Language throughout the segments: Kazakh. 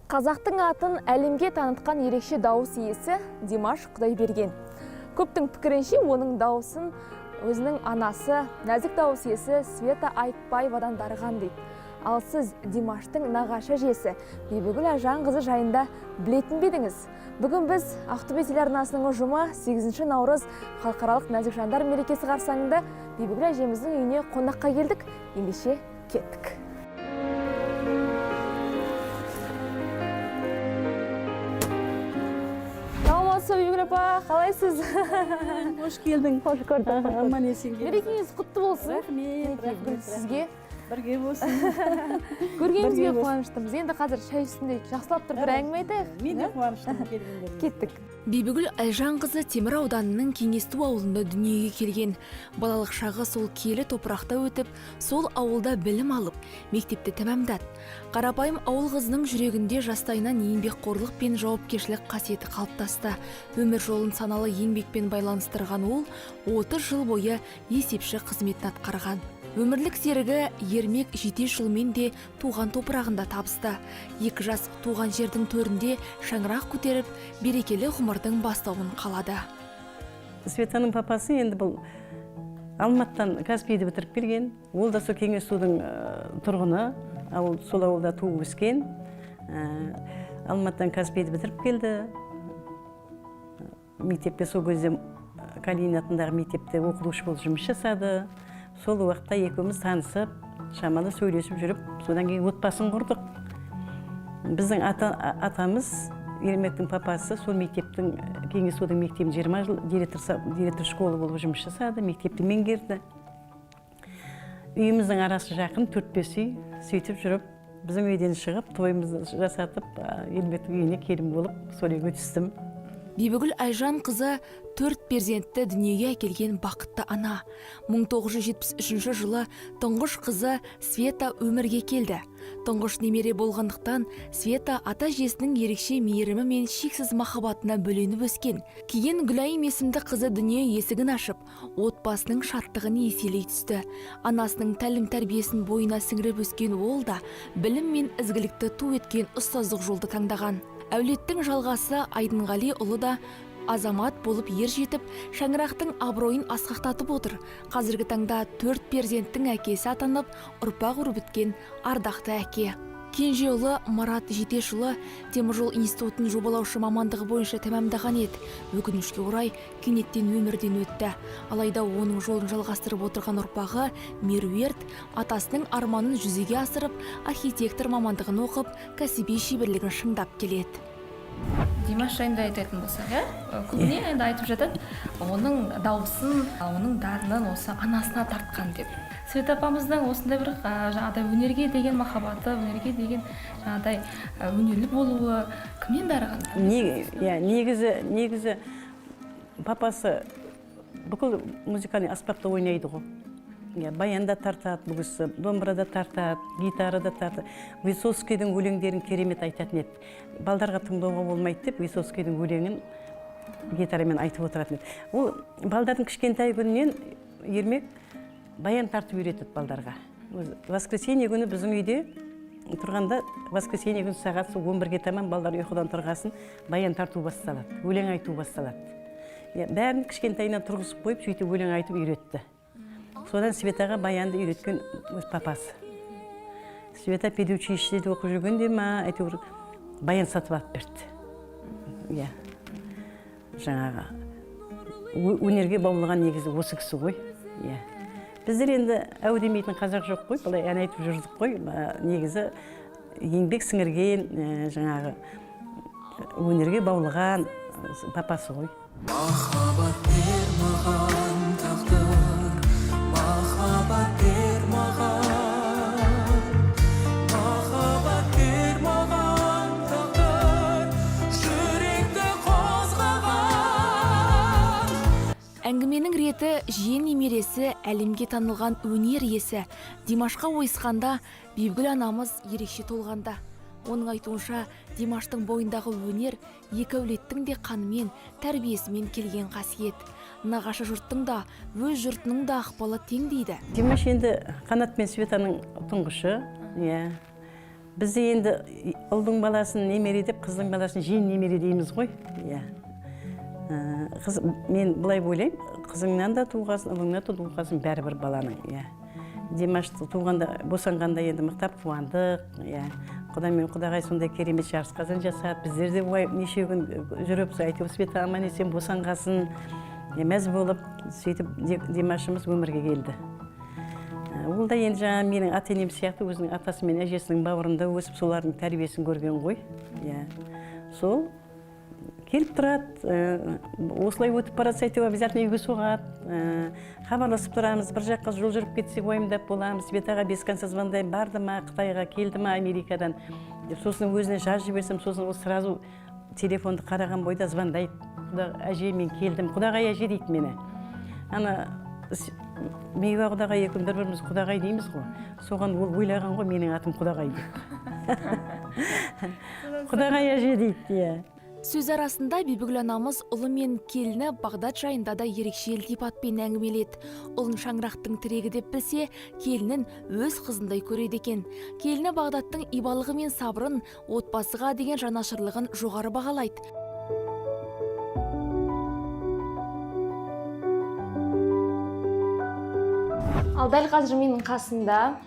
Қазақтың атын әлемге танытқан ерекше дауыс иесі Димаш Құдайберген. Көптің пікірінше оның дауысын өзінің анасы, нәзік дауыс иесі Света Айтбаевадан дарыған дейді. Ал сіз Димаштың нағашы әжесі Бибігүл Айжанқызы жайында білетін бедіңіз? Бүгін біз Ақтөбе телеарнасының ұжымы 8 наурыз халықаралық нәзік жандар мерекесі қарсаңында Бибігүл әжеміздің үйіне қонаққа келдік, ендеше кеттік. Бибігүл апа, қалайсыз? Hoş geldin. Hoş көрдік. Аман есен келдің. Мерекеңіз құтты болсын. Рахмет. Сізге Бірге болсын. көргенімізге қуаныштымыз. Енді қазір шай үстінде жақсылап тұрып бір әңгіме айтайық. Мен де қуаныштымын келгендеріңе. Кеттік. Бибігүл Айжанқызы Темір ауданының Кеңесту ауылында дүниеге келген. Балалық шағы сол киелі топырақта өтіп, сол ауылда білім алып, мектепті тәмамдады. Қарапайым ауыл қызының жүрегінде жастайынан еңбекқорлық пен жауапкершілік қасиеті қалыптасты. Өмір жолын саналы еңбекпен байланыстырған ол 30 жыл бойы есепші қызметін атқарған. Өмірлік серігі Ермек 7 жылмен де туған топырағында табысты. 2 жас туған жердің төрінде шаңырақ көтеріп, берекелі ғұмырдың бастауын қалады. Светаның папасы енді бұл Алматтан Каспийді бітіріп келген. Ол да сол Кеңестудың тұрғыны, сол ауылда туып өскен. Алматтан Каспийді бітіріп келді. Мектепте сол кезде Калинин атындағы мектепте оқытушы болып жұмыс жасады. Сол уақытта екеуміз танысып, шамалы сөйлесіп жүріп, содан кейін отбасын құрдық. Біздің атамыз, Ермектің папасы, сол мектептің, Кеңестудың мектебін 20 жыл директор школы болып жұмыс жасады, мектепті меңгерді. Үйіміздің арасы жақын, 4-5 үй, сөйтіп жүріп, біздің үйден шығып, тойымызды жасатып, Ермектің үйіне келін болып, сол үйге түстім. Бибігүл Айжанқызы 4 перзентті дүниеге әкелген бақытты ана. 1973 жылы тұңғыш қызы Света өмірге келді. Тұңғыш немере болғандықтан Света ата-әжесінің ерекше мейірімі мен шексіз махаббатына бөленіп өскен. Кейін Гүлайым есімді қызы дүние есігін ашып, отбасының шаттығын еселей түсті. Анасының тәлім-тәрбиесін бойына сіңіріп өскен ол да білім мен ізгілікті ту еткен ұстаздық жолды таңдаған. Әулеттің жалғасы Айдынғали ұлы да азамат болып ер жетіп, шаңырақтың абыройын асқақтатып отыр. Қазіргі таңда 4 перзенттің әкесі атанып, ұрпақ өрбіткен ардақты әке. Кенже ұлы Марат Жетешұлы Теміржол институтын жобалаушы мамандығы бойынша тәмамдаған еді. Өкінішке орай кенеттен өмірден өтті. Алайда оның жолын жалғастырып отырған ұрпағы Меруерт атасының арманын жүзеге асырып, архитектор мамандығын оқып, кәсіби шеберлігін шыңдап келеді. Димаш жайында айтатын болсақ, көбіне енді айтып жатады, оның дауысын, оның дарынын осы анасына тартқан деп. Света апамыздың осындай бір жаңағыдай өнерге деген махаббаты, өнерге деген жаңағыдай өнерлі болуы кімнен дарыған? Негізі папасы бүкіл музыкальный аспапта ойнайды ғой. Баянда тартады, бүгісі домбырада тартады, гитарада тартады. Высоцкийдің өлеңдерін керемет айтатын еді. Балдарға тыңдауға болмайды деп, Высоцкийдің өлеңін гитарамен айтып отыратын еді. Ол балдардың кішкентай күнінен Ермек баян тартып үйретеді балдарға. Воскресенье күні біздің үйде тұрғанда, воскресенье күні сағат 11-ге таман балдар ұйқыдан тұрғасын, баян тарту басталады, өлең айту басталады. Бәрін кішкентайынан тұрғызып қойып, сөйтіп өлең айтып үйретті. Содан Светаға баянды үйреткен өз папасы. Света педучилищеде оқып жүргенде ма, әйтеуір баян сатып алып берді. Жаңағы өнерге баулыған негізі осы кісі ғой. Біздер енді әу демейтін қазақ жоқ қой, былай ән айтып жүрдік қой. Негізі еңбек сіңірген, жаңағы өнерге баулыған папасы ғой. Махаббат бер маған тағдыр, махаббат бер маған, махаббат бер маған тағдыр, жүректі қозғаған. Әңгіменің реті жиен немересі әлемге танылған өнер иесі Димашқа ойысқанда, Бибігүл анамыз ерекше толғанда. Оның айтуынша, Димаштың бойындағы өнер екі әулеттің де қанымен, тәрбиесімен келген қасиет. Нағашы жұрттың да, өз жұртының да ықпалы тең дейді. Димаш енді Қанат пен Светаның тұңғышы. Бізде енді ұлдың баласын немере деп, қыздың баласын жиен немере дейміз ғой. Иә. Мен былай ойлаймын, қызыңнан да туғасын, ұлыңнан да туғасын бәрібір баланың. Иә. Димаш туғанда, босанғанда енді мықтап қуандық. Иә. Құда мен Құдағай сондай керемет жарыс қазан жасап, біздер де неше күн жүріп, әйтеуір Света аман есен босанғасын мәз болып, сөйтіп Димашымыз өмірге келді. Ол да енді жаңа менің ата-енем сияқты өзінің атасы мен әжесінің бауырында өсіп, солардың тәрбиесін көрген ғой. Сол келіп тұрады, осылай өтіп баратса әйтеуір обязательно үйге соғады. Хабарласып тұрамыз, бір жаққа жол жүріп кетсек уайымдап боламыз. Светаға 5 конца звондаймын, барды ма, Қытайға келді ма, Америкадан. Сосын өзіне жазып жіберсем, сосын ол сразу телефонды қараған бойда звондайды. Әже, мен келдім, Құдағай әже дейді мені. Мейва Құдағай екеуміз бір-біріміз Құдағай дейміз ғой. Соған ол ойлаған ғой, менің атым Құдағай дейді. Құдағай әже дейді. Сөз арасында Бибігүл анамыз ұлы мен келіні Бағдат жайында да ерекше ілтипатпен әңгімеледі. Ұлын шаңырақтың тірегі деп білсе, келінін өз қызындай көреді екен. Келіні Бағдаттың ибалығы мен сабырын, отбасыға деген жанашырлығын жоғары бағалайды. Ал дәл қазір менің қасында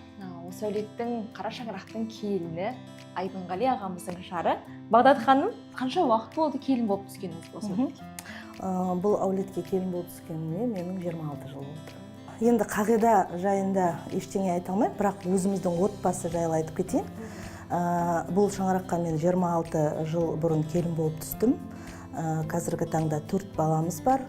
осы әулеттің қара шаңырақтың келіні Айбынғали ағамыздың жары. Бағдат ханым, қанша уақыт болды келін болып түскеніңіз осы? Бұл әулетке келін болып түскеніме менің 26 жыл болды. Енді қағида жайында ештеңе айта алмаймын, бірақ өзіміздің отбасы жайлы айтып кетейін. Бұл шаңыраққа мен 26 жыл бұрын келін болып түстім. Қазіргі таңда 4 баламыз бар.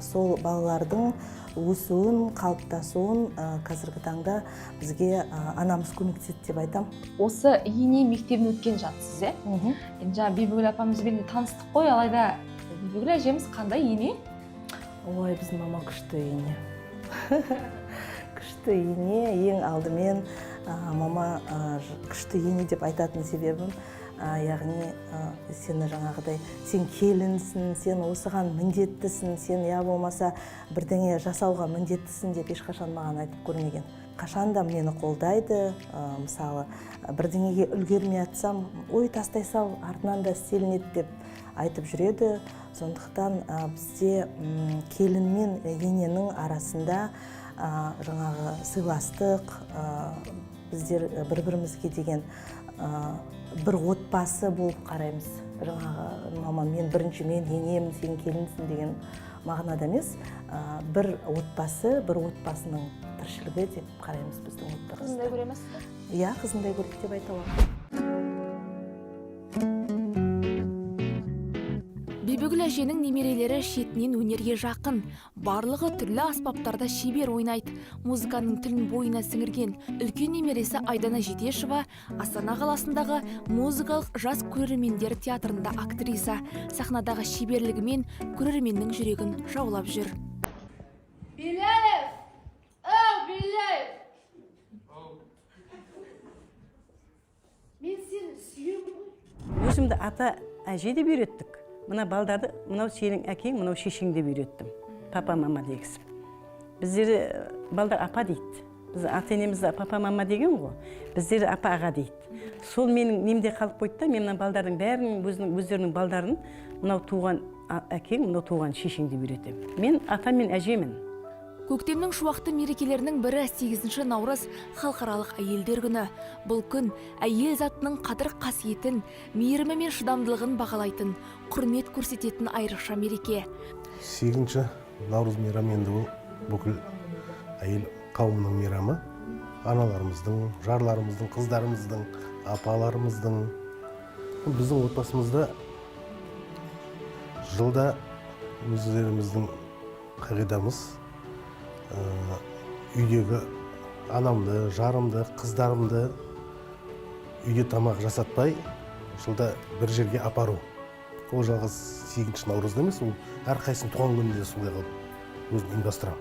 Сол балалардың өсуін, қалыптасуын қазіргі таңда бізге анамыз көмектеседі деп айтам. Осы ене мектебін өткен жатсыз, Енді жаңа Бибігүл апамызбен таныстық қой, алайда Бибігүл әжеміз қандай ене? Ой, біздің мама күшті ене. Күшті ене, ең алдымен мама күшті ене деп айтатын себебім, яғни сені жаңағыдай, сен келінсің, сен осыған міндеттісің, сен я болмаса бірдеңе жасауға міндеттісің деп ешқашан маған айтып көрмеген. Қашан да мені қолдайды, мысалы бірдеңеге үлгермей атсам, ой тастай сал, артынан да істелінеді деп айтып жүреді. Сондықтан бізде келін мен ененің арасында жаңағы сыйластық, біздер бір-бірімізге деген бір отбасы болып қараймыз. Жаңағы мама, мен бірінші, мен енем, сен келінсің деген мағынада емес, бір отбасы, бір отбасының тіршілігі деп қараймыз біздің отбасы. Қызындай көреміз? Иә, қызындай көрдік деп айта аламын. Бибігүл әженің немерелері шетінен өнерге жақын. Барлығы түрлі аспаптарда шебер ойнайды. Музыканың тілін бойына сіңірген. Үлкен немересі Айдана Жетешева Астана қаласындағы музыкалық жас көрермендер театрында актриса. Сахнадағы шеберлігімен көрерменнің жүрегін жаулап жүр. Беляев! Беляев! Мен сені сүйемін ғой. Өзімді ата әже деп үйреттік. Мына балдарды, мынау сенің әкең, мынау шешең деп үйреттім. Папа, мама дегізіп. Біздері балдар апа дейді. Біз ата-енемізді папа, мама деген ғой. Біздері апа, аға дейді. Сол менің немде қалып қойды да, мен мына балдардың бәрінің өздерінің балдарын мынау туған әкең, мынау туған шешең деп үйретемін. Мен ата мен әжемін. Көктемнің шуақты мерекелерінің бірі 8 наурыз халықаралық әйелдер күні. Бұл күн әйел затының қадір қасиетін, мейірімі мен шыдамдылығын бағалайтын, құрмет көрсететін айрықша мереке. 8 наурыз мейрамы енді бұл бүкіл әйел қауымының мейрамы. Аналарымыздың, жарларымыздың, қыздарымыздың, апаларымыздың. Біздің отбасымызда жылда өздеріміздің қағидамыз үйдегі анамды, жарымды, қыздарымды үйде тамақ жасатпай, жылда бір жерге апару. Ол жалғыз 8 наурызда емес, ол әрқайсының туған күнінде солай қылып өзін ұйымдастырамын.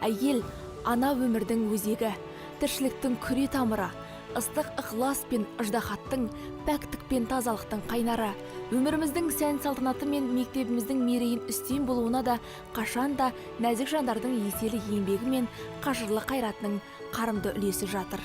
Әйел ана өмірдің өзегі, тіршіліктің күре тамыры, ыстық ықылас пен ыждахаттың, пәктік пен тазалықтың қайнары. Өміріміздің сән салтанаты мен мектебіміздің мерейін үстем болуына да қашан да нәзік жандардың еселі еңбегі мен қажырлы қайратының қарымды үлесі жатыр.